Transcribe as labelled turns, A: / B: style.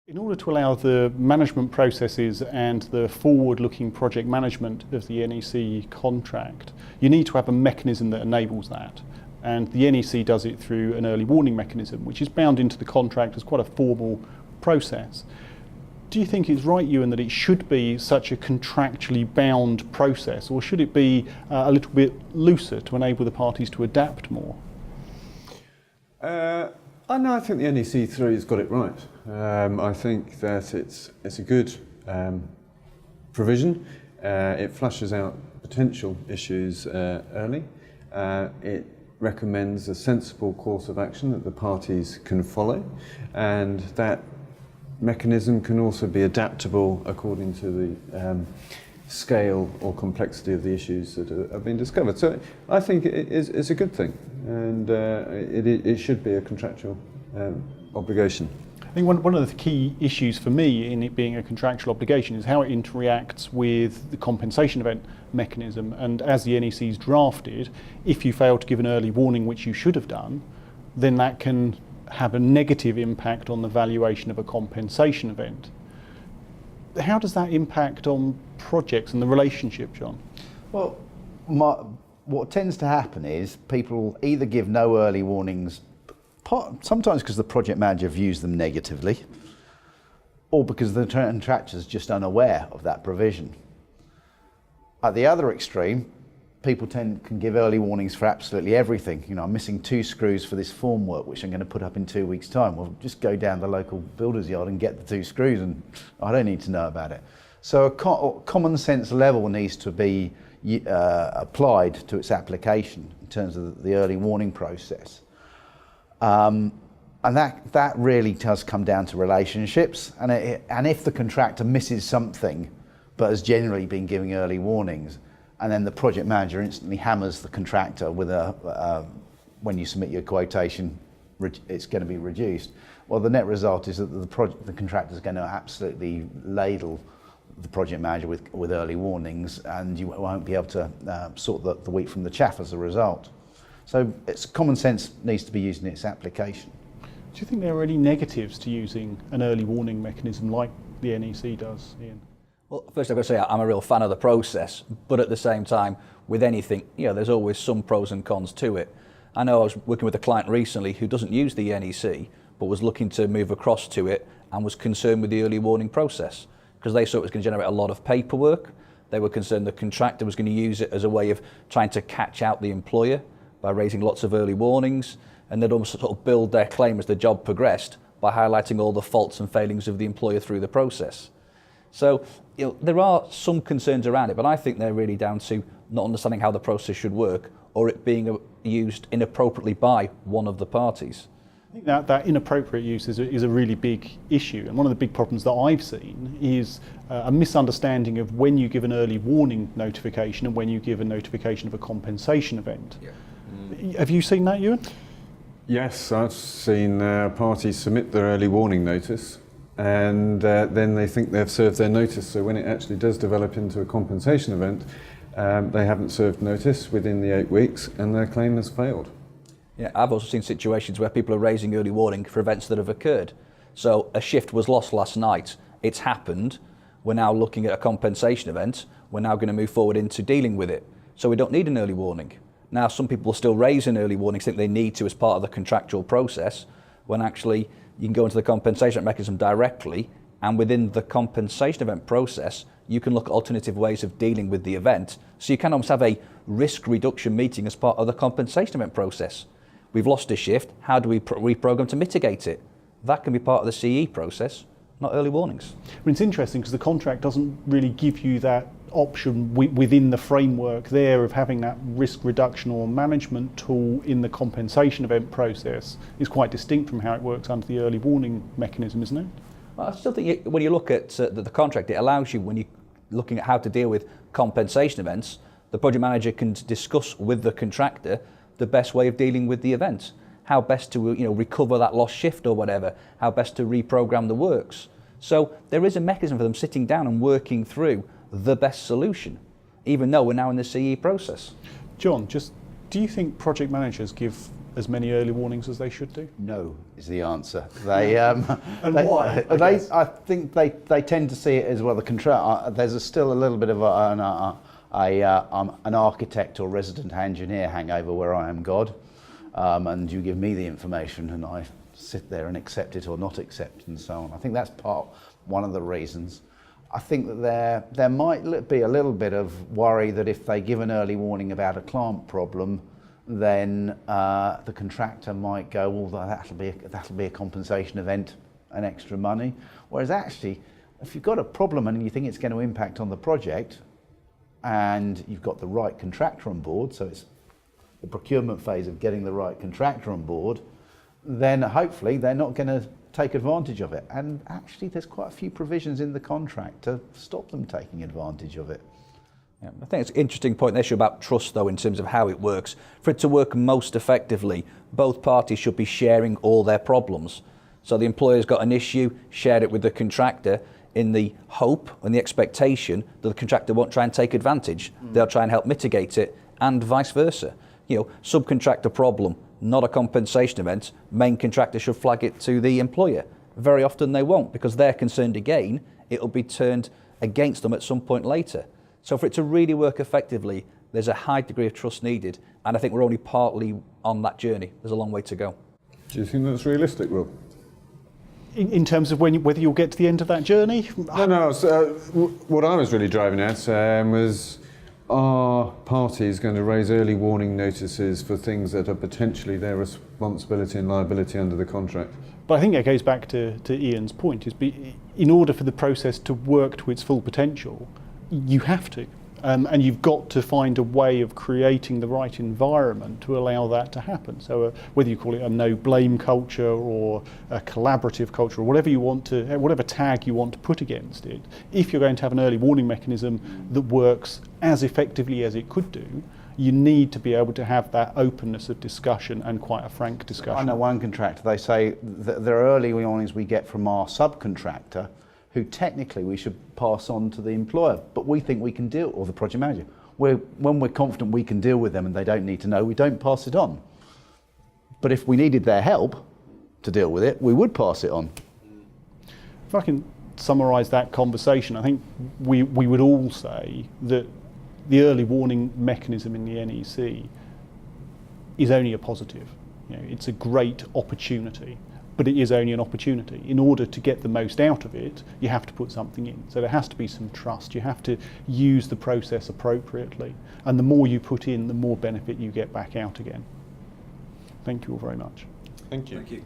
A: In order to allow the management processes and the forward-looking project management of the NEC contract, you need to have a mechanism that enables that. And the NEC does it through an early warning mechanism, which is bound into the contract as quite a formal process. Do you think it's right, Ewan, that it should be such a contractually bound process, or should it be a little bit looser to enable the parties to adapt more?
B: I think the NEC3 has got it right. I think that it's a good provision. It flushes out potential issues early. It recommends a sensible course of action that the parties can follow, and that mechanism can also be adaptable according to the scale or complexity of the issues that have been discovered. So I think it's a good thing, and it should be a contractual obligation.
A: I think one of the key issues for me in it being a contractual obligation is how it interacts with the compensation event mechanism. And as the NEC's drafted, if you fail to give an early warning, which you should have done, then that can have a negative impact on the valuation of a compensation event. How does that impact on projects and the relationship, John?
C: Well, what tends to happen is people either give no early warnings, sometimes because the project manager views them negatively, or because the contractor is just unaware of that provision. At the other extreme, people can give early warnings for absolutely everything. You know, I'm missing 2 screws for this formwork, which I'm going to put up in 2 weeks' time. Well, just go down the local builder's yard and get the 2 screws, and I don't need to know about it. So a common sense level needs to be applied to its application in terms of the early warning process. And that really does come down to relationships, and if the contractor misses something but has generally been giving early warnings, and then the project manager instantly hammers the contractor with when you submit your quotation, it's going to be reduced. Well, the net result is that the contractor is going to absolutely ladle the project manager with early warnings, and you won't be able to sort the wheat from the chaff as a result. So common sense needs to be used in its application.
A: Do you think there are any negatives to using an early warning mechanism like the NEC does, Ian?
D: Well, first I've got to say I'm a real fan of the process, but at the same time, with anything, there's always some pros and cons to it. I know I was working with a client recently who doesn't use the NEC, but was looking to move across to it and was concerned with the early warning process because they saw it was going to generate a lot of paperwork. They were concerned the contractor was going to use it as a way of trying to catch out the employer by raising lots of early warnings, and they'd almost sort of build their claim as the job progressed by highlighting all the faults and failings of the employer through the process. So there are some concerns around it, but I think they're really down to not understanding how the process should work, or it being used inappropriately by one of the parties.
A: I think that inappropriate use is a really big issue, and one of the big problems that I've seen is a misunderstanding of when you give an early warning notification and when you give a notification of a compensation event. Yeah. Have you seen that, Ewan?
B: Yes, I've seen parties submit their early warning notice, and then they think they've served their notice. So when it actually does develop into a compensation event, they haven't served notice within the 8 weeks, and their claim has failed.
D: Yeah, I've also seen situations where people are raising early warning for events that have occurred. So a shift was lost last night, it's happened, we're now looking at a compensation event, we're now going to move forward into dealing with it. So we don't need an early warning. Now some people will still raise an early warning, think they need to as part of the contractual process, when actually you can go into the compensation mechanism directly, and within the compensation event process, you can look at alternative ways of dealing with the event. So you can almost have a risk reduction meeting as part of the compensation event process. We've lost a shift, how do we reprogram to mitigate it? That can be part of the CE process, not early warnings.
A: Well, it's interesting because the contract doesn't really give you that option within the framework there of having that risk reduction or management tool in the compensation event process. Is quite distinct from how it works under the early warning mechanism, isn't it?
D: Well, I still think when you look at the contract, it allows you, when you're looking at how to deal with compensation events, the project manager can discuss with the contractor the best way of dealing with the event, how best to recover that lost shift or whatever, how best to reprogram the works. So there is a mechanism for them sitting down and working through the best solution, even though we're now in the CE process.
A: John, do you think project managers give as many early warnings as they should do?
C: No is the answer. They
A: And why, I guess?
C: I think they tend to see it as well. There's still a little bit of an architect or resident engineer hangover where I am God, and you give me the information and I sit there and accept it or not accept and so on. I think that's one of the reasons. I think that there might be a little bit of worry that if they give an early warning about a clamp problem, then the contractor might go, well, that'll be a compensation event and extra money. Whereas actually, if you've got a problem and you think it's going to impact on the project, and you've got the right contractor on board, so it's the procurement phase of getting the right contractor on board, then hopefully they're not going to take advantage of it. And actually there's quite a few provisions in the contract to stop them taking advantage of it.
D: Yeah, I think it's an interesting point, the issue about trust though, in terms of how it works. For it to work most effectively, both parties should be sharing all their problems. So the employer's got an issue, share it with the contractor in the hope and the expectation that the contractor won't try and take advantage. They'll try and help mitigate it, and vice versa. Subcontractor problem, not a compensation event, main contractor should flag it to the employer. Very often they won't, because they're concerned again it'll be turned against them at some point later. So for it to really work effectively, there's a high degree of trust needed, and I think we're only partly on that journey. There's a long way to go.
B: Do you think that's realistic, Rob?
A: In terms of whether you'll get to the end of that journey?
B: No. What I was really driving at was, are parties going to raise early warning notices for things that are potentially their responsibility and liability under the contract?
A: But I think that goes back to Ian's point, in order for the process to work to its full potential, you have to. And you've got to find a way of creating the right environment to allow that to happen. So whether you call it a no blame culture or a collaborative culture or whatever tag you want to put against it, if you're going to have an early warning mechanism that works as effectively as it could do, you need to be able to have that openness of discussion and quite a frank discussion.
C: I know one contractor, they say that there are early warnings we get from our subcontractor who technically we should pass on to the employer, but we think we can deal, or the project manager. When we're confident we can deal with them and they don't need to know, we don't pass it on. But if we needed their help to deal with it, we would pass it on.
A: If I can summarise that conversation, I think we would all say that the early warning mechanism in the NEC is only a positive. It's a great opportunity. But it is only an opportunity. In order to get the most out of it, you have to put something in. So there has to be some trust. You have to use the process appropriately. And the more you put in, the more benefit you get back out again. Thank you all very much.
B: Thank you.
D: Thank you.